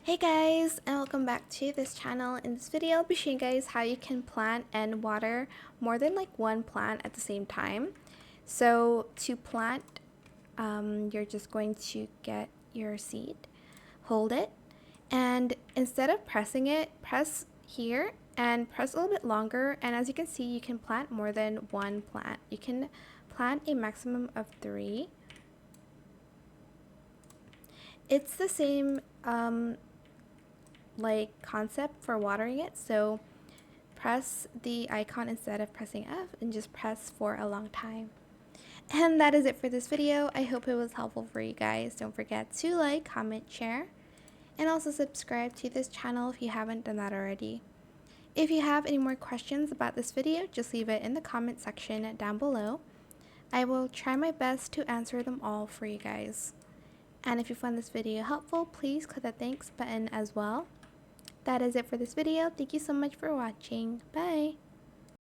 Hey guys, and welcome back to this channel. In this video, I'll be showing you guys how you can plant and water more than like one plant at the same time. So to plant, you're just going to get your seed, hold it, and instead of pressing it, press here and press a little bit longer. And as you can see, you can plant more than one plant. You can plant a maximum of 3. It's the same like concept for watering it, so press the icon instead of pressing F and just press for a long time. And that is it for this video. I hope it was helpful for you guys. Don't forget to like, comment, share, and also subscribe to this channel if you haven't done that already. If you have any more questions about this video, just leave it in the comment section down below. I will try my best to answer them all for you guys. And if you found this video helpful, please click the thanks button as well. That is it for this video. Thank you so much for watching. Bye!